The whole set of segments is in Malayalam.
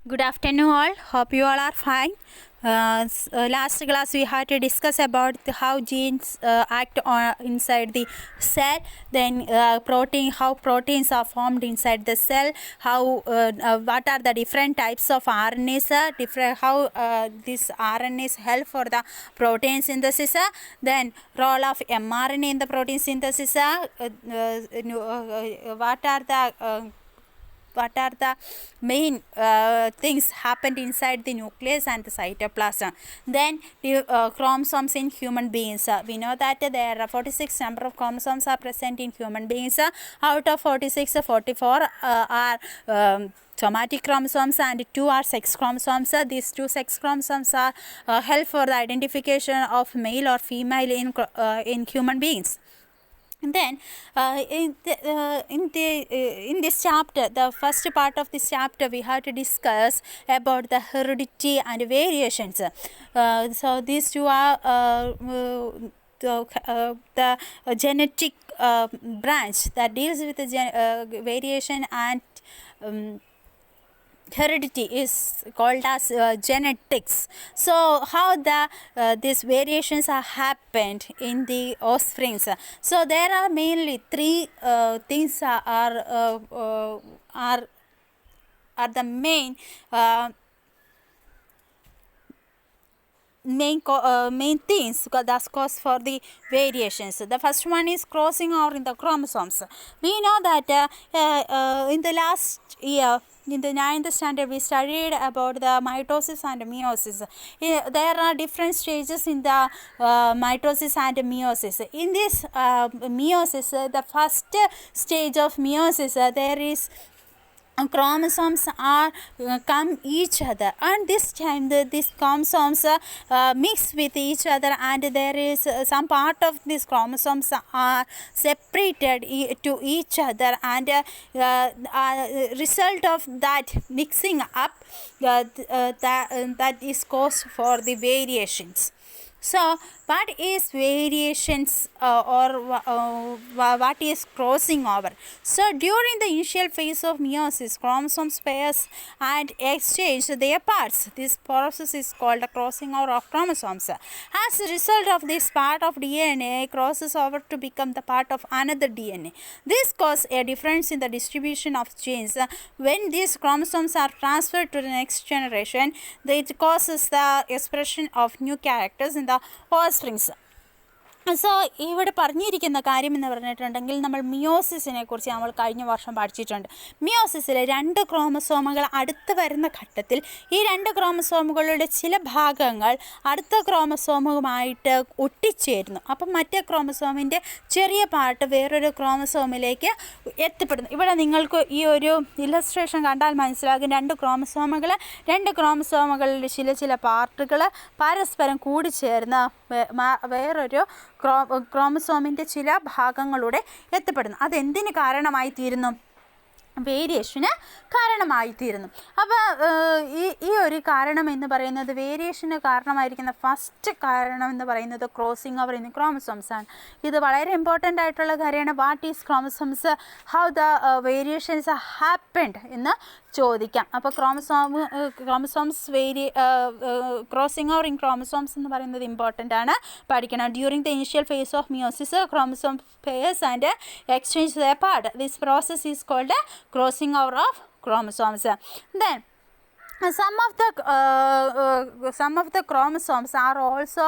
Good afternoon, all. Hope you all are fine. Last class we had to discuss about how genes act inside the cell. Then how proteins are formed inside the cell. What are the different types of RNAs? How these RNAs help for the protein synthesis. Then role of mRNA in the protein synthesis. What are the main things happened inside the nucleus and the cytoplasm. Then the chromosomes in human beings. We know that there are 46 number of chromosomes are present in human beings. Out of 46, 44 are somatic chromosomes and 2 are sex chromosomes. These 2 sex chromosomes are help for the identification of male or female in human beings. And then in this chapter, the first part of this chapter, we have to discuss about the heredity and variations. So these two are the genetic branch that deals with the variation and heredity is called as genetics. So how these variations are happened in the offsprings. So there are mainly 3 things are the main things that's cause for the variations. The first one is crossing over in the chromosomes. We know that in the last year, in the 9th standard, we studied about the mitosis and meiosis. There are different stages in the mitosis and meiosis. In this meiosis, the first stage of meiosis, there is chromosomes are come each other, and this time these chromosomes mix with each other, and there is some part of these chromosomes are separated to each other, and result of that mixing up that is cause for the variations. So what is variations what is crossing over? So during the initial phase of meiosis, chromosomes pairs and exchange their parts. This process is called a crossing over of chromosomes. As a result of this, part of DNA crosses over to become the part of another DNA. This causes a difference in the distribution of genes. When these chromosomes are transferred to the next generation, it causes the expression of new characters in the offsprings. So ഇവിടെ പറഞ്ഞിരിക്കുന്ന കാര്യം എന്ന് പറഞ്ഞിട്ടുണ്ടെങ്കിൽ, നമ്മൾ മിയോസിസിനെ കുറിച്ച് നമ്മൾ കഴിഞ്ഞ വർഷം പഠിച്ചിട്ടുണ്ട്. മിയോസിസിൽ 2 ക്രോമസോമുകൾ അടുത്ത് വരുന്ന ഘട്ടത്തിൽ ഈ 2 ക്രോമസോമുകളുടെ ചില ഭാഗങ്ങൾ അടുത്ത ക്രോമസോമുമായിട്ട് ഒട്ടിച്ചേരുന്നു. അപ്പം മറ്റേ ക്രോമസോമിൻ്റെ ചെറിയ പാർട്ട് വേറൊരു ക്രോമസോമിലേക്ക് എത്തിപ്പെടുന്നു. ഇവിടെ നിങ്ങൾക്ക് ഈ ഒരു ഇല്ലസ്ട്രേഷൻ കണ്ടാൽ മനസ്സിലാകും, 2 ക്രോമസോമുകളിൽ ചില പാർട്ടുകൾ പരസ്പരം കൂടിച്ചേർന്ന് വേറൊരു ക്രോമസോമിൻ്റെ ചില ഭാഗങ്ങളുടെ എത്തിപ്പെടുന്നു. അതെന്തിന് കാരണമായി തീരുന്നു? വേരിയേഷന് കാരണമായിത്തീരുന്നു. അപ്പോൾ ഈ ഒരു കാരണം എന്ന് പറയുന്നത്, വേരിയേഷന് കാരണമായിരിക്കുന്ന ഫസ്റ്റ് കാരണം എന്ന് പറയുന്നത് ക്രോസിങ് ഓവർ ഇൻ ക്രോമസോംസ് ആണ്. ഇത് വളരെ ഇമ്പോർട്ടൻ്റ് ആയിട്ടുള്ള കാര്യമാണ്. What is chromosomes, how the variations happened എന്ന് ചോദിക്കാം. അപ്പോൾ chromosomes crossing over in chromosomes എന്ന് പറയുന്നത് ഇമ്പോർട്ടൻ്റ് ആണ്, പഠിക്കണം. During the initial phase of meiosis, chromosome pairs and exchange their part. This process is called crossing over of chromosomes. Then some of the chromosomes are also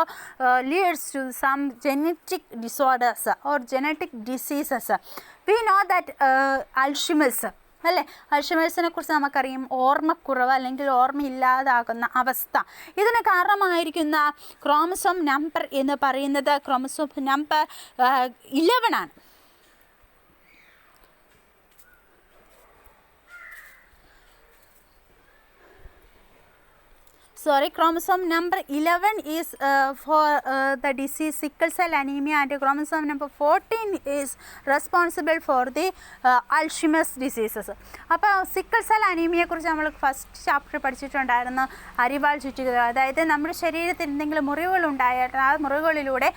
leads to some genetic disorders or genetic diseases. We know that Alzheimer's അല്ലേ, അൽഷിമേഴ്സിനെ കുറിച്ച് നമുക്കറിയാം, ഓർമ്മക്കുറവ് അല്ലെങ്കിൽ ഓർമ്മയില്ലാതാകുന്ന അവസ്ഥ. ഇതിന് കാരണമായിരിക്കുന്ന ക്രോമസോം നമ്പർ എന്ന് പറയുന്നത് ക്രോമസോം നമ്പർ 11 ആണ്. sorry, chromosome number 11 is for the disease sickle cell anemia, and chromosome number 14 is responsible for the Alzheimer's diseases. അപ്പോൾ സിക്കിൾ സെൽ അനീമിയെ കുറിച്ച് നമ്മൾ ഫസ്റ്റ് ചാപ്റ്റർ പഠിച്ചിട്ടുണ്ടായിരുന്നു. അരിവാൾ ചുറ്റുക, അതായത് നമ്മുടെ ശരീരത്തിൽ എന്തെങ്കിലും മുറിവുകളുണ്ടായിട്ട് ആ മുറിവുകളിലൂടെ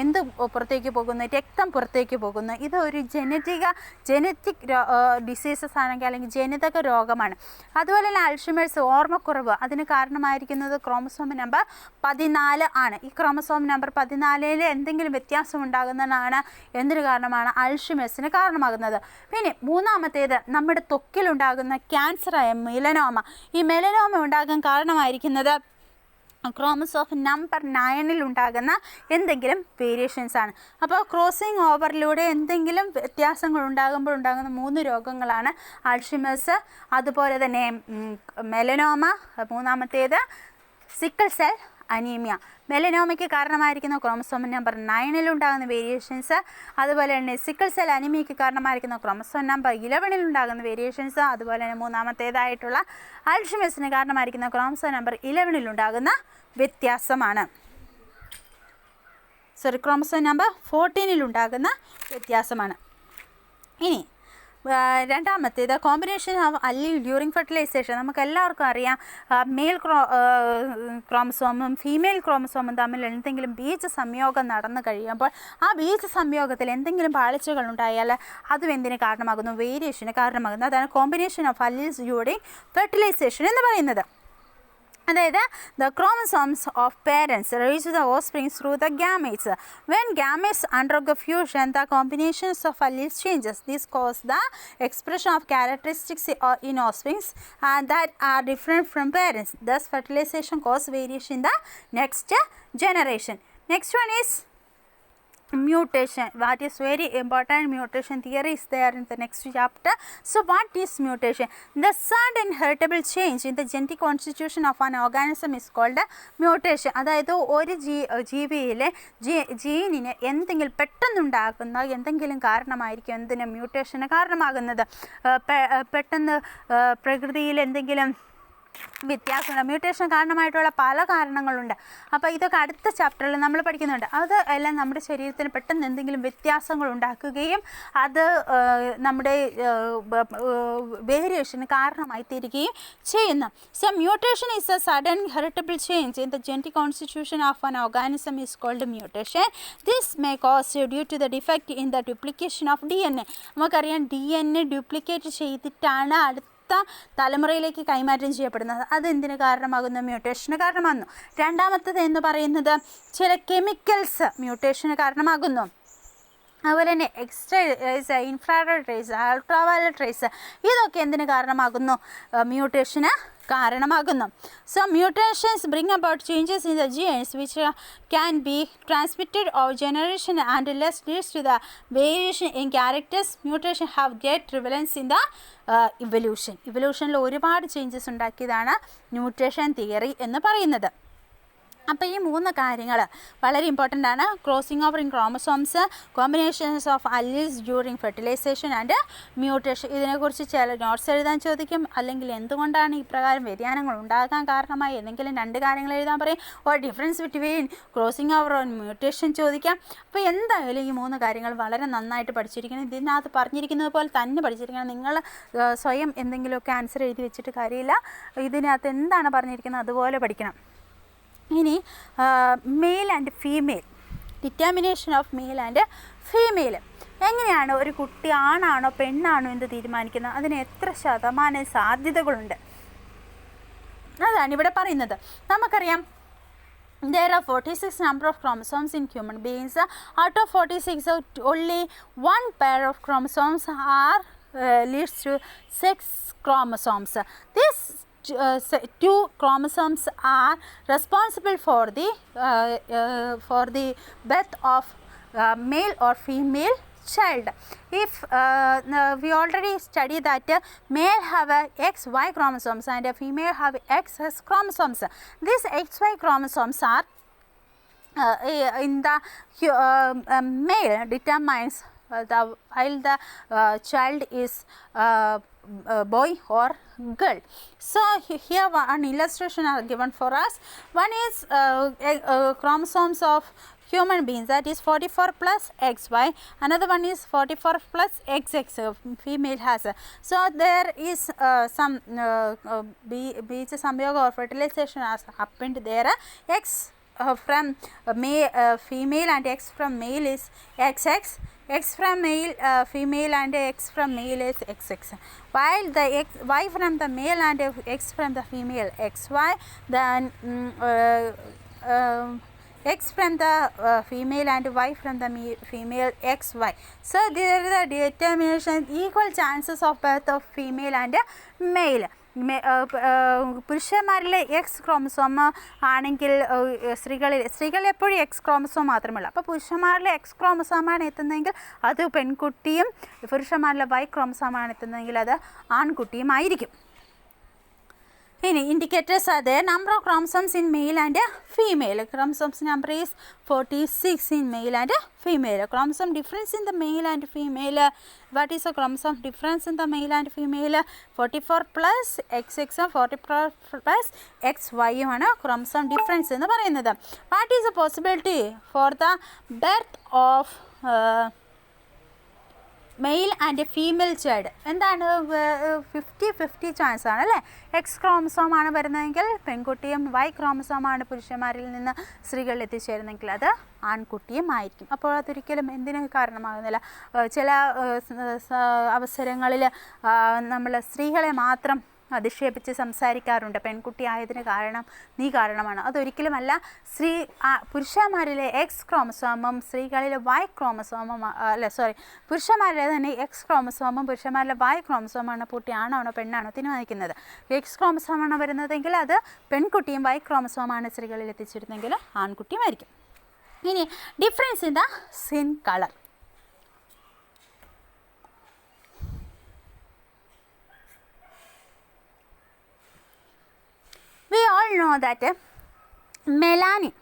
എന്ത് പുറത്തേക്ക് പോകുന്നു, രക്തം പുറത്തേക്ക് പോകുന്നു. ഇത് ഒരു ജനറ്റിക് ഡിസീസസ് ആണെങ്കിൽ അല്ലെങ്കിൽ ജനിതക രോഗമാണ്. അതുപോലെ തന്നെ അൾഷിമേഴ്സ്, ഓർമ്മക്കുറവ്, അതിന് കാരണമായിരിക്കുന്നത് ക്രോമസോം നമ്പർ 14 ആണ്. ഈ ക്രോമസോം നമ്പർ 14 എന്തെങ്കിലും വ്യത്യാസം ഉണ്ടാകുന്നതാണ് എന്തിനു കാരണമാണ്? അൾഷിമേഴ്സിന് കാരണമാകുന്നത്. പിന്നെ മൂന്നാമത്തേത് നമ്മുടെ ത്വക്കിലുണ്ടാകുന്ന ക്യാൻസറായ മെലനോമ. ഈ മെലനോമ ഉണ്ടാകാൻ കാരണമായിരിക്കുന്നത് ക്രോമസോം നമ്പർ 9 ഉണ്ടാകുന്ന എന്തെങ്കിലും വേരിയേഷൻസ് ആണ്. അപ്പോൾ ക്രോസിങ് ഓവറിലൂടെ എന്തെങ്കിലും വ്യത്യാസങ്ങൾ ഉണ്ടാകുമ്പോൾ ഉണ്ടാകുന്ന 3 രോഗങ്ങളാണ് അൾഷിമേഴ്സ്, അതുപോലെ തന്നെ മെലനോമ, മൂന്നാമത്തേത് സിക്കിൾ സെൽ അനീമിയ. മെലനോമയ്ക്ക് കാരണമായിരിക്കുന്ന ക്രോമസോം നമ്പർ 9 ഉണ്ടാകുന്ന വേരിയേഷൻസ്, അതുപോലെ തന്നെ സിക്കിൾ സെൽ അനീമിയയ്ക്ക് കാരണമായിരിക്കുന്ന ക്രോമസോം നമ്പർ 11 ഉണ്ടാകുന്ന വേരിയേഷൻസ്, അതുപോലെ തന്നെ മൂന്നാമത്തേതായിട്ടുള്ള അൾഷിമേഴ്സിന് കാരണമായിരിക്കുന്ന ക്രോമസോം നമ്പർ 11 ഉണ്ടാകുന്ന വ്യത്യാസമാണ്. ക്രോമസോം നമ്പർ 14 ഉണ്ടാകുന്ന വ്യത്യാസമാണ്. ഇനി രണ്ടാമത്തേത് combination of allele during fertilization. നമുക്ക് എല്ലാവർക്കും അറിയാം, മെയിൽ ക്രോമസോമും ഫീമെയിൽ ക്രോമസോമും തമ്മിൽ എന്തെങ്കിലും ബീജ സംയോഗം നടന്നു കഴിയുമ്പോൾ ആ ബീജ സംയോഗത്തിൽ എന്തെങ്കിലും പാളിച്ചകൾ ഉണ്ടായാൽ അതും എന്തിന് കാരണമാകുന്നു? വേരിയേഷന് കാരണമാകുന്നു. അതാണ് combination of alleles during fertilization എന്ന് പറയുന്നത്. അതായത് the chromosomes of parents reach the offspring through the gametes. When gametes undergo fusion, the combinations of alleles changes. This causes the expression of characteristics in offspring that are different from parents. Thus, fertilization causes variation in the next generation. Next one is mutation. What is very important? Mutation theory is there in the next chapter. So what is mutation? The sudden heritable change in the genetic constitution of an organism is called mutation. അതായത് ഒരു ജീവിയിലെ ജീനിന് എന്തെങ്കിലും പെട്ടെന്നുണ്ടാകുന്ന എന്തെങ്കിലും കാരണമായിരിക്കും എന്തിന്? മ്യൂട്ടേഷന് കാരണമാകുന്നത്. പെട്ടെന്ന് പ്രകൃതിയിൽ എന്തെങ്കിലും വ്യത്യാസമുണ്ട്. മ്യൂട്ടേഷൻ കാരണമായിട്ടുള്ള പല കാരണങ്ങളുണ്ട്. അപ്പോൾ ഇതൊക്കെ അടുത്ത ചാപ്റ്ററിൽ നമ്മൾ പഠിക്കുന്നുണ്ട്. അത് എല്ലാം നമ്മുടെ ശരീരത്തിന് പെട്ടെന്ന് എന്തെങ്കിലും വ്യത്യാസങ്ങൾ ഉണ്ടാക്കുകയും അത് നമ്മുടെ വേരിയേഷന് കാരണമായി തീരുകയും ചെയ്യുന്നു. So mutation is a sudden heritable change in the genetic constitution of an organism is called mutation. This may cause due to the defect in the duplication of DNA. നമുക്കറിയാം DNA ഡ്യൂപ്ലിക്കേറ്റ് ചെയ്തിട്ടാണ് അടുത്ത തലമുറയിലേക്ക് കൈമാറ്റം ചെയ്യപ്പെടുന്നത്. അതെന്തിന് കാരണമാകുന്നു? മ്യൂട്ടേഷന് കാരണമാകുന്നു. രണ്ടാമത്തേത് എന്ന് പറയുന്നത് ചില കെമിക്കൽസ് മ്യൂട്ടേഷന് കാരണമാകുന്നു. അതുപോലെ തന്നെ extra rays, infrared rays, ultraviolet rays, ഇതൊക്കെ എന്തിന് കാരണമാകുന്നു? മ്യൂട്ടേഷന് കാരണമാകുന്നു. So mutations bring about changes in the genes which can be transmitted over generation and leads to the variation in characters. Mutation have great prevalence in the ഇവല്യൂഷനിൽ ഒരുപാട് ചേഞ്ചസ് ഉണ്ടാക്കിയതാണ് മ്യൂട്ടേഷൻ തിയറി എന്ന് പറയുന്നത്. അപ്പോൾ ഈ 3 കാര്യങ്ങൾ വളരെ ഇമ്പോർട്ടൻ്റ് ആണ്. Crossing over in chromosomes, combinations of alleles during fertilization and mutation. ഇതിനെക്കുറിച്ച് ചില നോട്ട്സ് എഴുതാൻ ചോദിക്കും, അല്ലെങ്കിൽ എന്തുകൊണ്ടാണ് ഇപ്രകാരം വ്യതിയാനങ്ങൾ ഉണ്ടാകാൻ കാരണമായി എന്തെങ്കിലും 2 കാര്യങ്ങൾ എഴുതാൻ പറയും. Or difference between crossing over and mutation ചോദിക്കാം. അപ്പോൾ എന്തായാലും ഈ 3 കാര്യങ്ങൾ വളരെ നന്നായിട്ട് പഠിച്ചിരിക്കണം. ഇതിനകത്ത് പറഞ്ഞിരിക്കുന്നത് പോലെ തന്നെ പഠിച്ചിരിക്കണം. നിങ്ങൾ സ്വയം എന്തെങ്കിലുമൊക്കെ ആൻസർ എഴുതി വെച്ചിട്ട് കാര്യമില്ല. ഇതിനകത്ത് എന്താണ് പറഞ്ഞിരിക്കുന്നത് അതുപോലെ പഠിക്കണം. ഇനി male and female, determination of male and female. എങ്ങനെയാണ് ഒരു കുട്ടി ആണാണോ പെണ്ണാണോ എന്ന് തീരുമാനിക്കുന്നത്? അതിന് എത്ര ശതമാനം സാധ്യതകളുണ്ട്? അതാണ് ഇവിടെ പറയുന്നത്. നമുക്കറിയാം, there are 46 number of chromosomes in human beings. Out of 46, only 1 pair of chromosomes are leads to 6 chromosomes. This 2 chromosomes are responsible for the birth of male or female child. If we already studied that male have XY chromosomes and female have XX chromosomes. These XY chromosomes are in the male determines while the child is boy or girl. So here one illustration are given for us. One is chromosomes of human beings, that is 44 plus XY. Another one is 44 plus XX, female has. So there is some beach samyoga or fertilization has happened there. X from female and X from male is XX. X from male, female and X from male is XX. While the Y from the male and X from the female XY, then X from the female and Y from the female XY. So there is a determination equal chances of birth of female and male. പുരുഷന്മാരിലെ എക്സ് ക്രോമസോം ആണെങ്കിൽ സ്ത്രീകൾ എപ്പോഴും എക്സ് ക്രോമസോം മാത്രമല്ല. അപ്പോൾ പുരുഷന്മാരിലെ എക്സ് ക്രോമസോമാണ് എത്തുന്നതെങ്കിൽ അത് പെൺകുട്ടിയും, പുരുഷന്മാരിലെ വൈ ക്രോമസോമാണ് എത്തുന്നതെങ്കിൽ അത് ആൺകുട്ടിയും ആയിരിക്കും. ഇനി indicators are there. Number of chromosomes in male and female. Chromosomes number is 46 in male and female. Chromosome difference in the male and female. What is the chromosome difference in the male and female? 44 plus XX, 44 plus XY ആണ് chromosome difference എന്ന് പറയുന്നത്. What is the possibility for the birth of male and female child? എന്താണ് 50-50 ചാൻസ് ആണ് അല്ലേ? എക്സ് ക്രോമസോമാണ് വരുന്നതെങ്കിൽ പെൺകുട്ടിയും വൈ ക്രോമസോമാണ് പുരുഷന്മാരിൽ നിന്ന് സ്ത്രീകളിൽ എത്തിച്ചേരുന്നെങ്കിൽ അത് ആൺകുട്ടിയും ആയിരിക്കും. അപ്പോൾ അതൊരിക്കലും എന്തിനും കാരണമാകുന്നില്ല. ചില അവസരങ്ങളിൽ നമ്മൾ സ്ത്രീകളെ മാത്രം അധിക്ഷേപിച്ച് സംസാരിക്കാറുണ്ട്. പെൺകുട്ടി ആയതിന് കാരണം നീ കാരണമാണ്. അതൊരിക്കലുമല്ല. പുരുഷന്മാരിലെ എക്സ് ക്രോമസോമും സ്ത്രീകളിലെ വൈ ക്രോമസോമും പുരുഷന്മാരിലെ തന്നെ എക്സ് ക്രോമസോമും പുരുഷന്മാരിലെ വൈ ക്രോമസോമാണ് കുട്ടിയാണോ പെണ്ണാണോ തീരുമാനിക്കുന്നത്. എക്സ് ക്രോമസോമാണ് വരുന്നതെങ്കിൽ അത് പെൺകുട്ടിയും വൈ ക്രോമസോമാണ് സ്ത്രീകളിൽ എത്തിച്ചിരുന്നെങ്കിൽ ആൺകുട്ടിയുമായിരിക്കും. ഇനി difference in the skin colour. We all know that melanin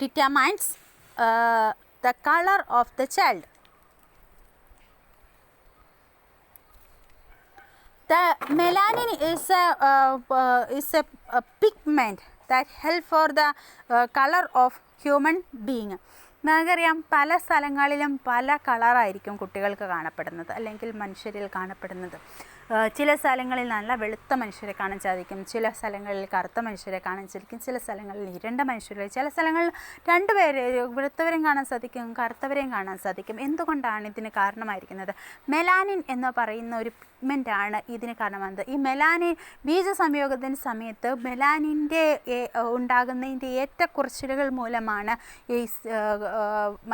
determines the color of the child. The melanin is a pigment that help for the color of human being. നമുക്കറിയാം പല സ്ഥലങ്ങളിലും പല കളറായിരിക്കും കുട്ടികൾക്ക് കാണപ്പെടുന്നത് അല്ലെങ്കിൽ മനുഷ്യരിൽ കാണപ്പെടുന്നത്. ചില സ്ഥലങ്ങളിൽ നല്ല വെളുത്ത മനുഷ്യരെ കാണാൻ സാധിക്കും, ചില സ്ഥലങ്ങളിൽ കറുത്ത മനുഷ്യരെ കാണാൻ സാധിക്കും, ചില സ്ഥലങ്ങളിൽ ഇരുണ്ട മനുഷ്യരെ, ചില സ്ഥലങ്ങളിൽ രണ്ടുപേരെ വെളുത്തവരെയും കാണാൻ സാധിക്കും, കറുത്തവരെയും കാണാൻ സാധിക്കും. എന്തുകൊണ്ടാണ് ഇതിന് കാരണമായിരിക്കുന്നത്? മെലാനിൻ എന്ന് പറയുന്ന ഒരു പിഗ്മെൻ്റാണ് ഇതിന് കാരണമാകുന്നത്. ഈ മെലാനിൻ ബീജസംയോഗത്തിൻ്റെ സമയത്ത് മെലാനിൻ്റെ ഉണ്ടാകുന്നതിൻ്റെ ഏറ്റക്കുറച്ചിലുകൾ മൂലമാണ് ഈ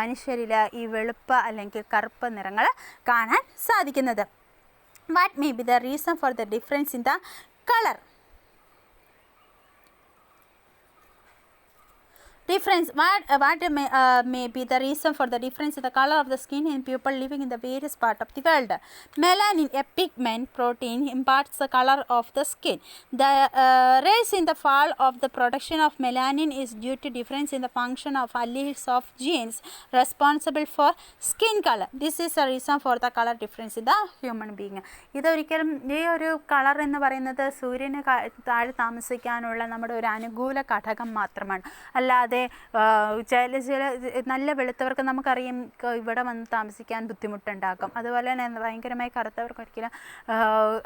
മനുഷ്യരിൽ ഈ വെളുപ്പ് അല്ലെങ്കിൽ കറുപ്പ് നിറങ്ങൾ കാണാൻ സാധിക്കുന്നത്. What may be the reason for the difference in the color? What may be the reason for the difference in the color of the skin in people living in the various parts of the world? Melanin, a pigment protein, imparts the color of the skin. The rise in the fall of the production of melanin is due to difference in the function of alleles of genes responsible for skin color. This is a reason for the color difference in the human being. ഇതൊരിക്കലും ഈ ഒരു കളർ എന്ന് പറയുന്നത് സൂര്യന് താഴെ താമസിക്കാനുള്ള നമ്മുടെ ഒരു അനുകൂല ഘടകം മാത്രമാണ്. അല്ലാതെ ചില നല്ല വെളുത്തവർക്ക് നമുക്കറിയാം ഇവിടെ വന്ന് താമസിക്കാൻ ബുദ്ധിമുട്ടുണ്ടാക്കും. അതുപോലെ തന്നെ ഭയങ്കരമായി കറുത്തവർക്ക് ഒരിക്കലും,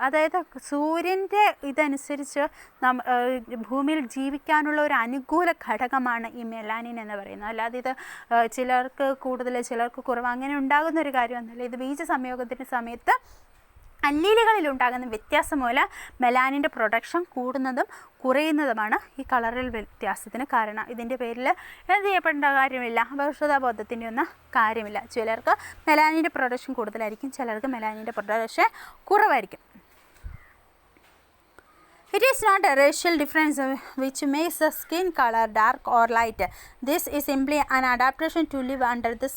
അതായത് സൂര്യൻ്റെ ഇതനുസരിച്ച് ഭൂമിയിൽ ജീവിക്കാനുള്ള ഒരു അനുകൂല ഘടകമാണ് ഈ മെലാനിൻ എന്ന് പറയുന്നത്. അല്ലാതെ ഇത് ചിലർക്ക് കൂടുതൽ ചിലർക്ക് കുറവ് അങ്ങനെ ഉണ്ടാകുന്ന ഒരു കാര്യമൊന്നുമില്ല. ഇത് ബീജസംയോഗത്തിൻ്റെ സമയത്ത് അല്ലീലുകളിൽ ഉണ്ടാകുന്ന വ്യത്യാസം മൂലം മെലാനിൻ്റെ പ്രൊഡക്ഷൻ കൂടുന്നതും കുറയുന്നതുമാണ് ഈ കളറിൽ വ്യത്യാസത്തിന് കാരണം. ഇതിൻ്റെ പേരിൽ എന്ത് ചെയ്യപ്പെടേണ്ട കാര്യമില്ല, ഭവിഷ്യതാബോധത്തിൻ്റെ ഒന്നും കാര്യമില്ല. ചിലർക്ക് മെലാനിൻ്റെ പ്രൊഡക്ഷൻ കൂടുതലായിരിക്കും, ചിലർക്ക് മെലാനിൻ്റെ പ്രൊഡക്ഷൻ കുറവായിരിക്കും. It is not a racial difference which makes the skin color dark or light. This is simply an adaptation to live under the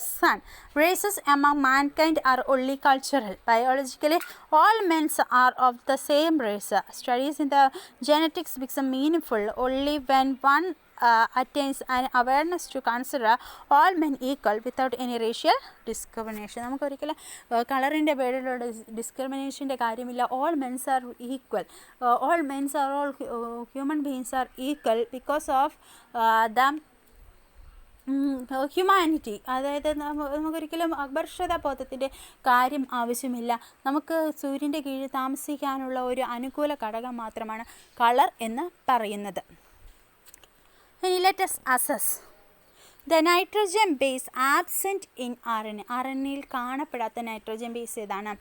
sun. Races among mankind are only cultural. Biologically, all men are of the same race. Studies in the genetics become meaningful only when one attains an awareness to consider all men equal without any racial discrimination. നമുക്കൊരിക്കലും കളറിൻ്റെ പേരിലുള്ള ഡിസ്ക്രിമിനേഷൻ്റെ കാര്യമില്ല. All mens are equal, all mens are all human beings are equal because of the humanity. അതായത് നമുക്കൊരിക്കലും അപർഷതാബോധത്തിൻ്റെ കാര്യം ആവശ്യമില്ല. നമുക്ക് സൂര്യൻ്റെ കീഴിൽ താമസിക്കാനുള്ള ഒരു അനുകൂല ഘടകം മാത്രമാണ് കളർ എന്ന് പറയുന്നത്. ഇനി let us assess the nitrogen base absent in RNA. RNAയിൽ കാണപ്പെടാത്ത നൈട്രോജൻ ബേസ് ഏതാണ്?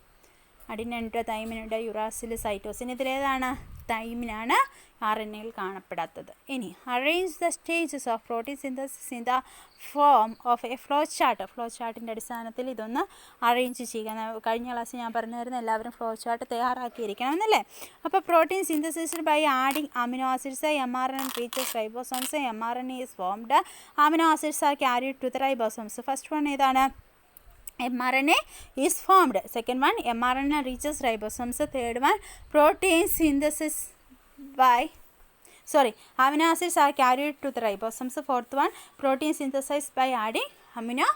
അഡിനുണ്ട്, തൈമിനുണ്ട്, യുറാസിൽ, സൈറ്റോസിൻ. ഇതിലേതാണ്? തൈമിനാണ് RNAയിൽ കാണപ്പെടാത്തത്. ഇനി arrange the stages of protein synthesis in the form of a flow chart. Flow ചാർട്ടിൻ്റെ അടിസ്ഥാനത്തിൽ ഇതൊന്ന് അറേഞ്ച് ചെയ്യുക. കഴിഞ്ഞ ക്ലാസ്സിൽ ഞാൻ പറഞ്ഞായിരുന്നു എല്ലാവരും ഫ്ലോ ചാർട്ട് തയ്യാറാക്കിയിരിക്കണം എന്നല്ലേ. അപ്പോൾ protein synthesis by adding amino acids. mRNA reaches ribosomes. mRNA is formed. Amino acids are carried to the ribosomes. First one ഏതാണ്? mRNA is formed. Second one, mRNA reaches ribosomes. Third one, protein synthesis by amino acids are carried to the ribosomes. Fourth one, protein synthesized by adding amino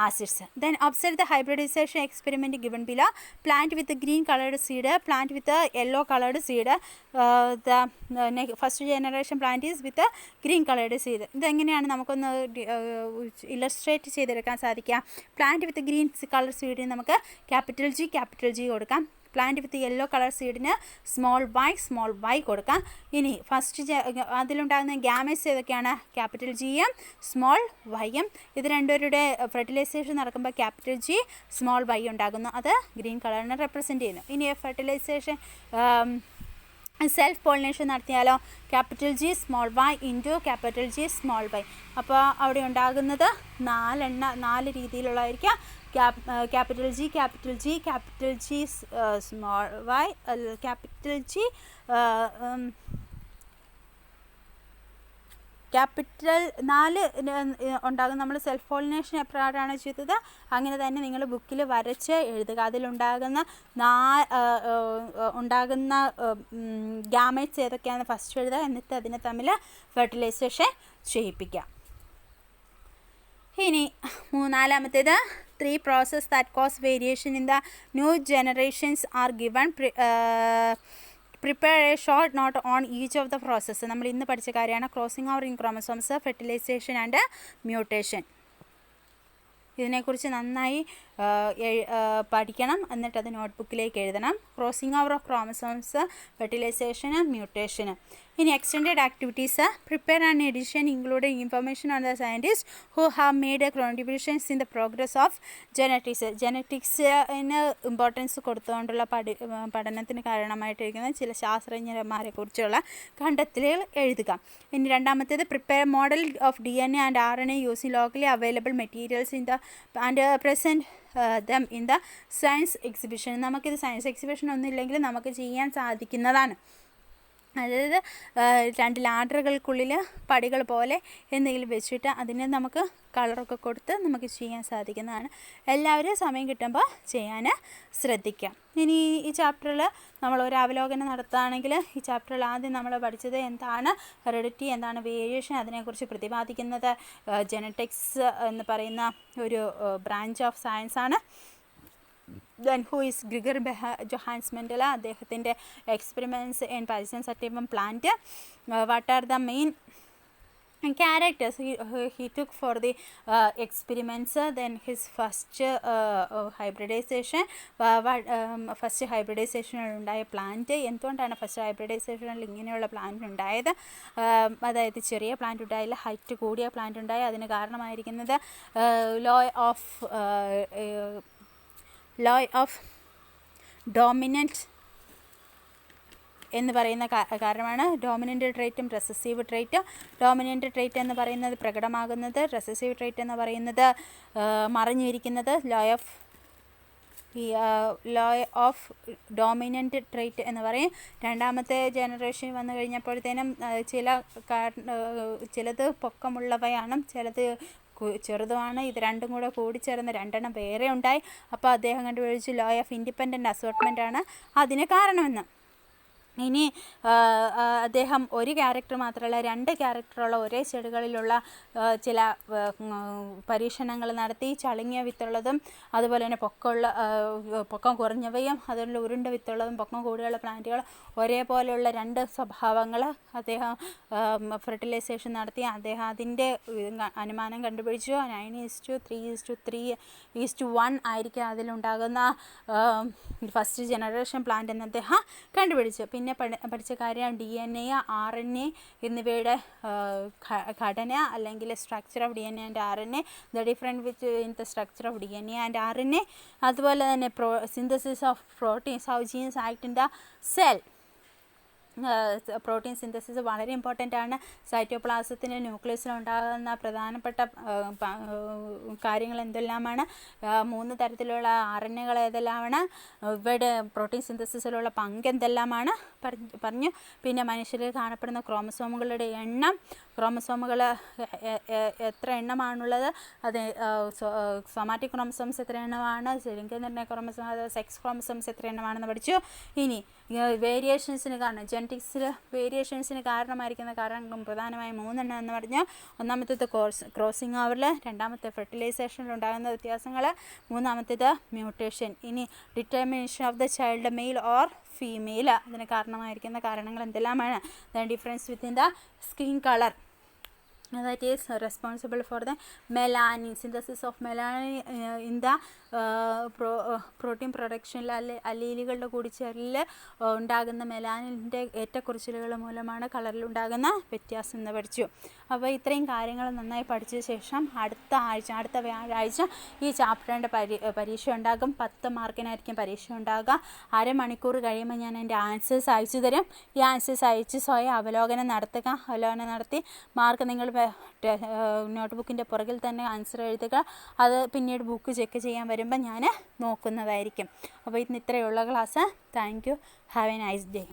acids. Then observe the hybridization experiment given below. Plant with the green colored seed, plant with the yellow colored seed. The first generation plant is with the green colored seed. ഇതെങ്ങനെയാണ് നമുക്കൊന്ന് ഇല്ലസ്ട്രേറ്റ് ചെയ്തെടുക്കാൻ സാധിക്കുക? പ്ലാന്റ് വിത്ത് ഗ്രീൻ കളർ സീഡിന് നമുക്ക് ക്യാപിറ്റൽ ജി കൊടുക്കാം. പ്ലാന്റ് വിത്ത് യെല്ലോ കളർ സീഡിന് സ്മോൾ y കൊടുക്കാം. ഇനി ഫസ്റ്റ് അതിലുണ്ടാകുന്ന ഗ്യാമറ്റ്സ് ഏതൊക്കെയാണ്? ക്യാപിറ്റൽ ജിയും സ്മോൾ വൈയും. ഇത് രണ്ടുപേരുടെ ഫെർട്ടിലൈസേഷൻ നടക്കുമ്പോൾ ക്യാപിറ്റൽ ജി സ്മോൾ വൈ ഉണ്ടാകുന്നു. അത് ഗ്രീൻ കളറിനെ റെപ്രസെൻറ്റ് ചെയ്യുന്നു. ഇനി ഫെർട്ടിലൈസേഷൻ സെൽഫ് പോളിനേഷൻ നടത്തിയാലോ? Capital G small Y into capital G small Y. അപ്പോൾ അവിടെ ഉണ്ടാകുന്നത് 4 രീതിയിലുള്ളതായിരിക്കാം. Capital G small Y, capital G capital 4 ഉണ്ടാകും. നമ്മൾ സെൽഫ് പോളിനേഷൻ എപ്പോഴാണ് ചെയ്തത് അങ്ങനെ തന്നെ നിങ്ങൾ ബുക്കിൽ വരച്ച് എഴുതുക. അതിലുണ്ടാകുന്ന ഗ്യാമേറ്റ്സ് ഏതൊക്കെയാണ് ഫസ്റ്റ് എഴുതുക. എന്നിട്ട് അതിനെ തമ്മിൽ ഫെർട്ടിലൈസേഷൻ ചെയ്യിപ്പിക്കുക. ഇനി മൂന്നാമത്തേത് 3 processes that cause variation in the new generations are given. Prepare a short note on each of the processes. നമ്മൾ ഇന്ന് പഠിച്ച കാര്യമാണ് crossing over in chromosomes, fertilization and mutation. ഇതിനെക്കുറിച്ച് നന്നായി പഠിക്കണം. എന്നിട്ടത് നോട്ട്ബുക്കിലേക്ക് എഴുതണം. Crossing over of chromosomes, fertilization, mutation. ഇനി extended activities. Prepare an edition including information on the scientist who have made contributions in the progress of genetics. ജെനറ്റിക്സിന് ഇമ്പോർട്ടൻസ് കൊടുത്തുകൊണ്ടുള്ള പഠനത്തിന് കാരണമായിട്ടിരിക്കുന്ന ചില ശാസ്ത്രജ്ഞന്മാരെ കുറിച്ചുള്ള കണ്ടെത്തലുകൾ എഴുതുക. ഇനി രണ്ടാമത്തേത് prepare model of DNA and RNA using locally available materials in the and present them in the science exhibition. നമുക്കിത് സയൻസ് എക്സിബിഷൻ ഒന്നും ഇല്ലെങ്കിൽ നമുക്ക് ചെയ്യാൻ സാധിക്കുന്നതാണ്. അതായത് 2 ലാഡറുകൾക്കുള്ളിൽ പടികൾ പോലെ എന്തെങ്കിലും വെച്ചിട്ട് അതിനെ നമുക്ക് കളറൊക്കെ കൊടുത്ത് നമുക്ക് ചെയ്യാൻ സാധിക്കുന്നതാണ്. എല്ലാവരും സമയം കിട്ടുമ്പോൾ ചെയ്യാൻ ശ്രദ്ധിക്കാം. ഇനി ഈ ചാപ്റ്ററിൽ നമ്മൾ ഒരു അവലോകനം നടത്തുകയാണെങ്കിൽ ഈ ചാപ്റ്ററിൽ ആദ്യം നമ്മൾ പഠിച്ചത് എന്താണ് ഹെറിഡിറ്റി, എന്താണ് വേരിയേഷൻ, അതിനെക്കുറിച്ച് പ്രതിപാദിക്കുന്നത് ജെനറ്റിക്സ് എന്ന് പറയുന്ന ഒരു ബ്രാഞ്ച് ഓഫ് സയൻസ് ആണ്. Then who is Gregor Johannes Mendel? അദ്ദേഹത്തിൻ്റെ experiments in pisum sativum plant. What are the main characters he took for the experiments? Then his first hybridization, first ഹൈബ്രിഡൈസേഷനിലുണ്ടായ പ്ലാന്റ്. എന്തുകൊണ്ടാണ് ഫസ്റ്റ് ഹൈബ്രിഡൈസേഷനിൽ ഇങ്ങനെയുള്ള പ്ലാന്റ് ഉണ്ടായത്? അതായത് ചെറിയ പ്ലാന്റ് ഉണ്ടായില്ല, ഹൈറ്റ് കൂടിയ പ്ലാന്റ് ഉണ്ടായി. അതിന് കാരണമായിരിക്കുന്നത് ലോ ഓഫ് ഡോമിനൻറ്റ് എന്ന് പറയുന്ന കാരണമാണ്. ഡോമിനൻ്റ് ട്രേറ്റും റെസസീവ് ട്രേറ്റും. ഡോമിനൻ്റ് ട്രേറ്റ് എന്ന് പറയുന്നത് പ്രകടമാകുന്നത്, റെസസീവ് ട്രേറ്റ് എന്ന് പറയുന്നത് മറഞ്ഞിരിക്കുന്നത്. ലോ ഓഫ് ഡോമിനൻ്റ് ട്രേറ്റ് എന്ന് പറയും. രണ്ടാമത്തെ ജനറേഷൻ വന്നു കഴിഞ്ഞപ്പോഴത്തേനും ചിലത് പൊക്കമുള്ളവയാണ്, ചിലത് ചെറുതുമാണ്. ഇത് രണ്ടും കൂടെ കൂടിച്ചേർന്ന് 2 എണ്ണം വേറെ ഉണ്ടായി. അപ്പോൾ അദ്ദേഹം കണ്ടുപിടിച്ച് ലോ ഓഫ് ഇൻഡിപെൻഡൻറ്റ് അസോർട്ട്മെൻ്റ് ആണ് അതിന് കാരണമെന്ന്. ഇനി അദ്ദേഹം ഒരു ക്യാരക്ടർ മാത്രമല്ല 2 ക്യാരക്ടറുള്ള ഒരേ ചെടികളിലുള്ള ചില പരീക്ഷണങ്ങൾ നടത്തി. ചളുങ്ങിയ വിത്തുള്ളതും അതുപോലെ തന്നെ പൊക്കം കുറഞ്ഞവയും അതുപോലെ ഉരുണ്ട വിത്തുള്ളതും പൊക്കം കൂടിയുള്ള പ്ലാന്റുകൾ ഒരേപോലെയുള്ള 2 സ്വഭാവങ്ങൾ അദ്ദേഹം ഫെർട്ടിലൈസേഷൻ നടത്തി. അദ്ദേഹം അതിൻ്റെ അനുമാനം കണ്ടുപിടിച്ചു. 9:3:3:1 ആയിരിക്കും അതിലുണ്ടാകുന്ന ഫസ്റ്റ് ജനറേഷൻ പ്ലാന്റ് എന്ന് അദ്ദേഹം കണ്ടുപിടിച്ചു. പിന്നെ പഠിച്ച കാര്യം DNA, RNA എന്നിവയുടെ ഘടന അല്ലെങ്കിൽ structure of DNA and RNA, the difference between the structure of DNA and RNA. അതുപോലെ തന്നെ synthesis of proteins, how genes act in the cell. Protein synthesis വളരെ ഇമ്പോർട്ടൻ്റ് ആണ്. സൈറ്റോപ്ലാസത്തിൻ്റെ ന്യൂക്ലിയസിലുണ്ടാകുന്ന പ്രധാനപ്പെട്ട കാര്യങ്ങൾ എന്തെല്ലാമാണ്, 3 തരത്തിലുള്ള RNAകൾ ഏതെല്ലാമാണ്, ഇവയുടെ പ്രോട്ടീൻ സിന്തസിസിലുള്ള പങ്ക് എന്തെല്ലാമാണ് പറഞ്ഞു. പിന്നെ മനുഷ്യരിൽ കാണപ്പെടുന്ന ക്രോമസോമുകളുടെ എണ്ണം, ക്രോമസോമുകൾ എത്ര എണ്ണമാണുള്ളത്, അത് സൊമാറ്റിക് ക്രോമസോംസ് എത്ര എണ്ണമാണ്, ലിംഗനിർണ്ണയ ക്രോമസോം അതായത് സെക്സ് ക്രോമസോംസ് എത്ര എണ്ണമാണെന്ന് പഠിച്ചു. ഇനി വേരിയേഷൻസിന് കാരണം, ജെനറ്റിക്സിൽ വേരിയേഷൻസിന് കാരണമായിരിക്കുന്ന കാരണങ്ങളും പ്രധാനമായും 3 എണ്ണം എന്ന് പറഞ്ഞു. ഒന്നാമത്തേത് ക്രോസിംഗ് ഓവറിൽ, രണ്ടാമത്തെ ഫെർട്ടിലൈസേഷനിൽ ഉണ്ടാകുന്ന വ്യത്യാസങ്ങൾ, മൂന്നാമത്തേത് മ്യൂട്ടേഷൻ. ഇനി determination of the child male or female, അതിന് കാരണമായിരിക്കുന്ന കാരണങ്ങൾ എന്തെല്ലാമാണ്, the difference within the skin colour, that is responsible for the melanin, synthesis of melanin in the protein പ്രൊഡക്ഷനിൽ അല്ലീലുകളുടെ കൂടിച്ചേരലിൽ ഉണ്ടാകുന്ന മെലാനിൻ്റെ ഏറ്റക്കുറച്ചിലുകൾ മൂലമാണ് കളറിലുണ്ടാകുന്ന വ്യത്യാസം എന്ന് പഠിച്ചു. അപ്പോൾ ഇത്രയും കാര്യങ്ങൾ നന്നായി പഠിച്ച ശേഷം അടുത്ത വ്യാഴാഴ്ച ഈ ചാപ്റ്ററിൻ്റെ പരീക്ഷ ഉണ്ടാകും. 10 മാർക്കിനായിരിക്കും പരീക്ഷ ഉണ്ടാകുക. അരമണിക്കൂർ കഴിയുമ്പോൾ ഞാൻ എൻ്റെ ആൻസേഴ്സ് അയച്ചു തരും. ഈ ആൻസേഴ്സ് അയച്ച് സ്വയം അവലോകനം നടത്തുക. അവലോകനം നടത്തി മാർക്ക് നിങ്ങൾ നോട്ട്ബുക്കിൻ്റെ പുറകിൽ തന്നെ ആൻസർ എഴുതുക. അത് പിന്നീട് ബുക്ക് ചെക്ക് ചെയ്യാൻ വരുമ്പോൾ ഞാൻ നോക്കുന്നതായിരിക്കും. അപ്പോൾ ഇന്ന് ഇത്രയുള്ള class. Thank you. Have A nice day.